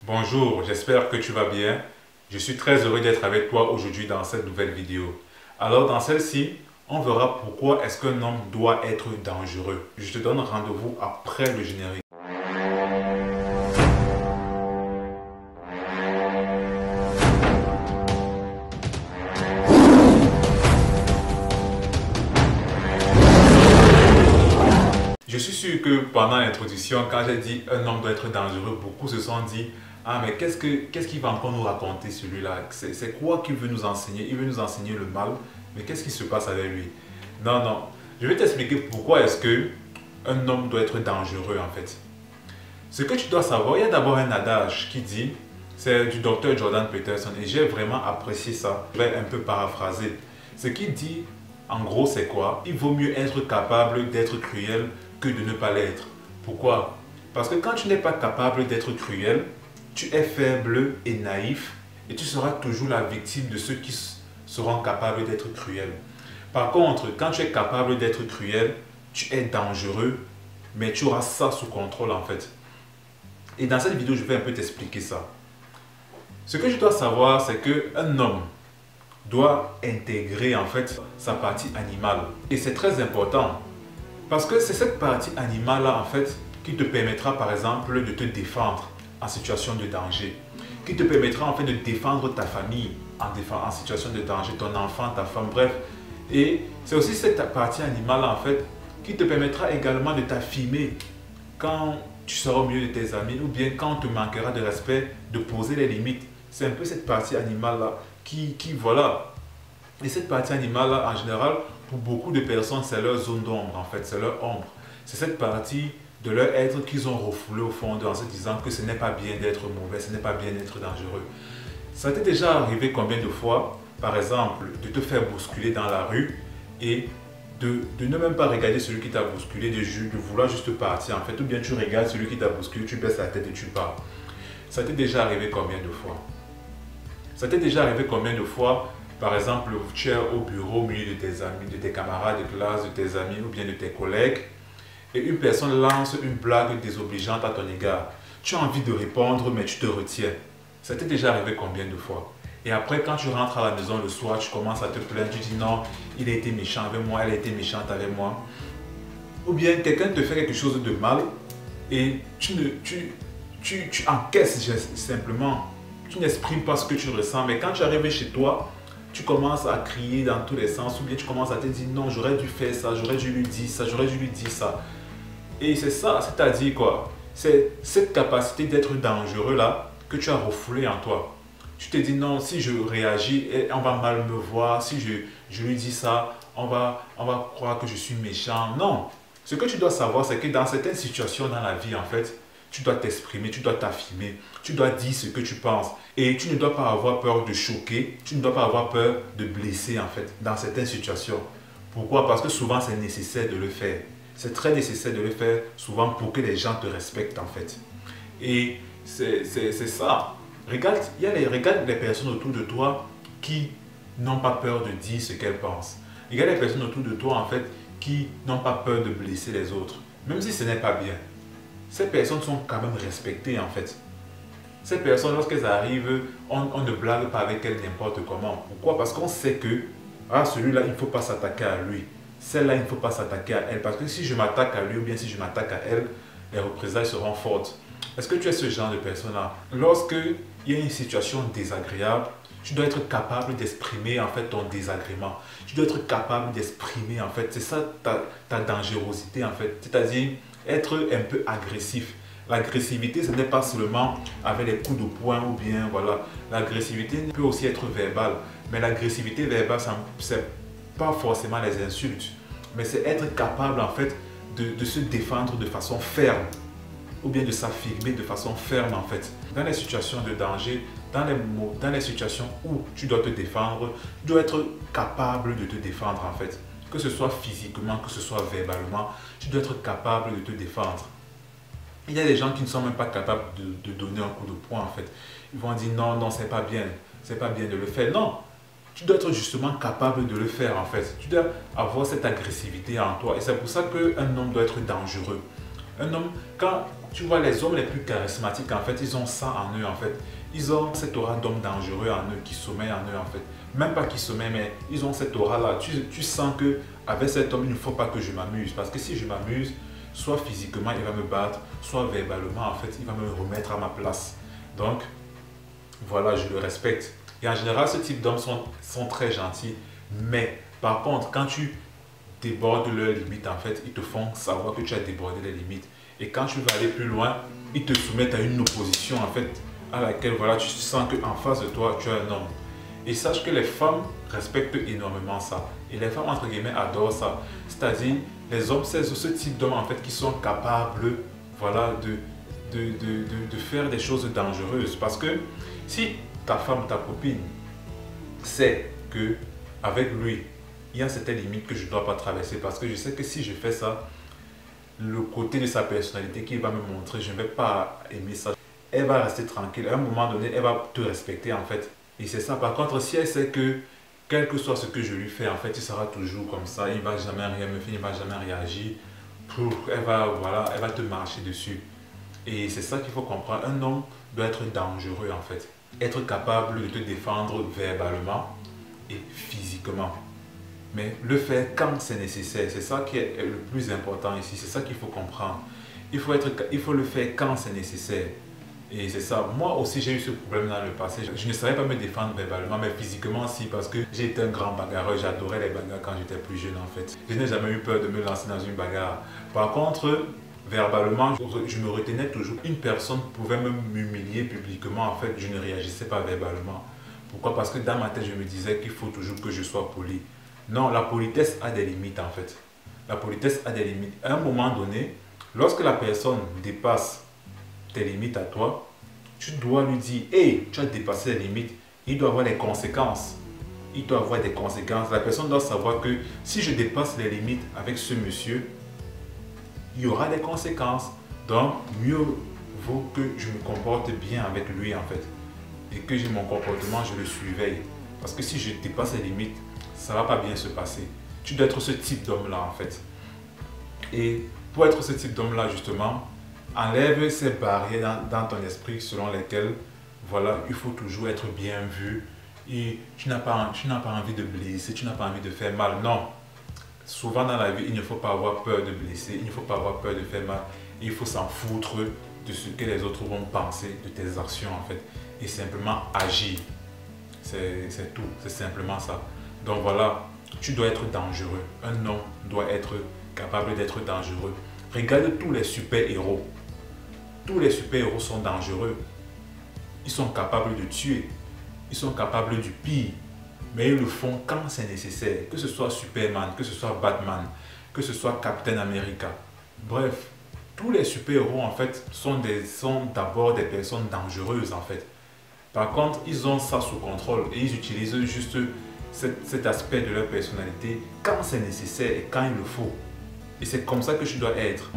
Bonjour, j'espère que tu vas bien. Je suis très heureux d'être avec toi aujourd'hui dans cette nouvelle vidéo. Alors dans celle-ci, on verra pourquoi est-ce qu'un homme doit être dangereux. Je te donne rendez-vous après le générique. Je suis sûr que pendant l'introduction, quand j'ai dit un homme doit être dangereux, beaucoup se sont dit ah mais qu'est-ce qu'il va encore nous raconter celui-là? C'est quoi qu'il veut nous enseigner? Il veut nous enseigner le mal, mais qu'est-ce qui se passe avec lui? Non, non, je vais t'expliquer pourquoi est-ce que un homme doit être dangereux en fait. Ce que tu dois savoir, il y a d'abord un adage qui dit, c'est du docteur Jordan Peterson et j'ai vraiment apprécié ça. Je vais un peu paraphraser. Ce qu'il dit, en gros, c'est quoi? Il vaut mieux être capable d'être cruel que de ne pas l'être. Pourquoi? Parce que quand tu n'es pas capable d'être cruel, tu es faible et naïf et tu seras toujours la victime de ceux qui seront capables d'être cruels. Par contre, quand tu es capable d'être cruel, tu es dangereux, mais tu auras ça sous contrôle en fait. Et dans cette vidéo, je vais un peu t'expliquer ça. Ce que je dois savoir, c'est qu'un homme doit intégrer en fait sa partie animale. Et c'est très important. Parce que c'est cette partie animale-là, en fait, qui te permettra, par exemple, de te défendre en situation de danger. Qui te permettra, en fait, de défendre ta famille en situation de danger, ton enfant, ta femme, bref. Et c'est aussi cette partie animale-là, en fait, qui te permettra également de t'affirmer quand tu seras au milieu de tes amis ou bien quand on te manquera de respect, de poser les limites. C'est un peu cette partie animale-là voilà. Et cette partie animale-là, en général, pour beaucoup de personnes, c'est leur zone d'ombre, en fait, c'est leur ombre. C'est cette partie de leur être qu'ils ont refoulé au fond d'eux en se disant que ce n'est pas bien d'être mauvais, ce n'est pas bien d'être dangereux. Ça t'est déjà arrivé combien de fois, par exemple, de te faire bousculer dans la rue et de ne même pas regarder celui qui t'a bousculé, de vouloir juste partir en fait, ou bien tu regardes celui qui t'a bousculé, tu baisses la tête et tu pars. Ça t'est déjà arrivé combien de fois? Ça t'est déjà arrivé combien de fois? Par exemple, tu es au bureau au milieu de tes amis, de tes camarades de classe, de tes amis ou bien de tes collègues et une personne lance une blague désobligeante à ton égard. Tu as envie de répondre mais tu te retiens. Ça t'est déjà arrivé combien de fois? Et après, quand tu rentres à la maison le soir, tu commences à te plaindre, tu dis non, il a été méchant avec moi, elle a été méchante avec moi. Ou bien quelqu'un te fait quelque chose de mal et tu encaisses simplement. Tu n'exprimes pas ce que tu ressens, mais quand tu arrives chez toi, tu commences à crier dans tous les sens ou bien tu commences à te dire non, j'aurais dû faire ça, j'aurais dû lui dire ça, j'aurais dû lui dire ça. Et c'est ça, c'est-à-dire quoi? C'est cette capacité d'être dangereux là que tu as refoulé en toi. Tu te dis non, si je réagis, on va mal me voir, si je lui dis ça, on va croire que je suis méchant. Non, ce que tu dois savoir, c'est que dans certaines situations dans la vie en fait, tu dois t'exprimer, tu dois t'affirmer, tu dois dire ce que tu penses. Et tu ne dois pas avoir peur de choquer, tu ne dois pas avoir peur de blesser en fait, dans certaines situations. Pourquoi? Parce que souvent c'est nécessaire de le faire. C'est très nécessaire de le faire souvent pour que les gens te respectent en fait. Et c'est ça. Regarde les personnes autour de toi qui n'ont pas peur de dire ce qu'elles pensent. Regarde les personnes autour de toi en fait qui n'ont pas peur de blesser les autres. Même si ce n'est pas bien. Ces personnes sont quand même respectées en fait. Ces personnes, lorsqu'elles arrivent, on ne blague pas avec elles n'importe comment. Pourquoi? Parce qu'on sait que celui-là, il ne faut pas s'attaquer à lui. Celle-là, il ne faut pas s'attaquer à elle. Parce que si je m'attaque à lui ou bien si je m'attaque à elle, les représailles seront fortes. Est-ce que tu es ce genre de personne-là? Lorsqu'il y a une situation désagréable, tu dois être capable d'exprimer en fait ton désagrément. Tu dois être capable d'exprimer en fait, c'est ça ta dangerosité en fait. C'est-à-dire être un peu agressif. L'agressivité, ce n'est pas seulement avec les coups de poing ou bien voilà. L'agressivité peut aussi être verbale. Mais l'agressivité verbale, c'est pas forcément les insultes. Mais c'est être capable en fait de se défendre de façon ferme. Ou bien de s'affirmer de façon ferme en fait. Dans les situations de danger, dans les situations où tu dois te défendre, tu dois être capable de te défendre en fait. Que ce soit physiquement, que ce soit verbalement, tu dois être capable de te défendre. Il y a des gens qui ne sont même pas capables de donner un coup de poing en fait. Ils vont dire non, non, c'est pas bien de le faire. Non, tu dois être justement capable de le faire en fait. Tu dois avoir cette agressivité en toi et c'est pour ça qu'un homme doit être dangereux. Un homme, quand Tu vois, les hommes les plus charismatiques, en fait, ils ont ça en eux, en fait. Ils ont cette aura d'homme dangereux en eux, qui sommeille en eux, en fait. Même pas qui sommeille, mais ils ont cette aura-là. Tu sens que avec cet homme, il ne faut pas que je m'amuse. Parce que si je m'amuse, soit physiquement, il va me battre, soit verbalement, en fait, il va me remettre à ma place. Donc, voilà, je le respecte. Et en général, ce type d'hommes sont très gentils. Mais, par contre, quand tu débordes leurs limites, en fait, ils te font savoir que tu as débordé les limites. Et quand tu vas aller plus loin, ils te soumettent à une opposition, en fait, à laquelle, voilà, tu sens qu'en face de toi, tu as un homme. Et sache que les femmes respectent énormément ça. Et les femmes, entre guillemets, adorent ça. C'est-à-dire, les hommes, c'est ce type d'hommes, en fait, qui sont capables, voilà, de faire des choses dangereuses. Parce que si ta femme, ta copine, sait que avec lui, il y a certaines limites que je ne dois pas traverser, parce que je sais que si je fais ça, le côté de sa personnalité qu'il va me montrer, je ne vais pas aimer ça. Elle va rester tranquille. À un moment donné, elle va te respecter, en fait. Et c'est ça. Par contre, si elle sait que, quel que soit ce que je lui fais, en fait, il sera toujours comme ça, il ne va jamais rien me faire, il ne va jamais réagir, voilà, elle va te marcher dessus. Et c'est ça qu'il faut comprendre. Un homme doit être dangereux, en fait. Être capable de te défendre verbalement et physiquement. Mais le faire quand c'est nécessaire, c'est ça qui est le plus important ici, c'est ça qu'il faut comprendre. Il faut le faire quand c'est nécessaire. Et c'est ça. Moi aussi, j'ai eu ce problème dans le passé. Je ne savais pas me défendre verbalement, mais physiquement, si, parce que j'ai été un grand bagarreur. J'adorais les bagarres quand j'étais plus jeune, en fait. Je n'ai jamais eu peur de me lancer dans une bagarre. Par contre, verbalement, je me retenais toujours. Une personne pouvait m'humilier publiquement, en fait, je ne réagissais pas verbalement. Pourquoi? Parce que dans ma tête, je me disais qu'il faut toujours que je sois poli. Non, la politesse a des limites, en fait. La politesse a des limites. À un moment donné, lorsque la personne dépasse tes limites à toi, tu dois lui dire, hey, tu as dépassé les limites, il doit avoir des conséquences. Il doit avoir des conséquences. La personne doit savoir que si je dépasse les limites avec ce monsieur, il y aura des conséquences. Donc, mieux vaut que je me comporte bien avec lui, en fait. Et que mon comportement, je le surveille. Parce que si je dépasse les limites, ça ne va pas bien se passer. Tu dois être ce type d'homme-là, en fait. Et pour être ce type d'homme-là, justement, enlève ces barrières dans ton esprit selon lesquelles, voilà, il faut toujours être bien vu. Et tu n'as pas envie de blesser, tu n'as pas envie de faire mal. Non. Souvent dans la vie, il ne faut pas avoir peur de blesser, il ne faut pas avoir peur de faire mal. Il faut s'en foutre de ce que les autres vont penser de tes actions, en fait. Et simplement agir. C'est tout, c'est simplement ça. Donc voilà, tu dois être dangereux. Un homme doit être capable d'être dangereux. Regarde tous les super-héros. Tous les super-héros sont dangereux. Ils sont capables de tuer. Ils sont capables du pire. Mais ils le font quand c'est nécessaire. Que ce soit Superman, que ce soit Batman, que ce soit Captain America. Bref, tous les super-héros en fait sont d'abord des personnes dangereuses en fait. Par contre, ils ont ça sous contrôle et ils utilisent juste cet aspect de leur personnalité quand c'est nécessaire et quand il le faut. Et c'est comme ça que tu dois être.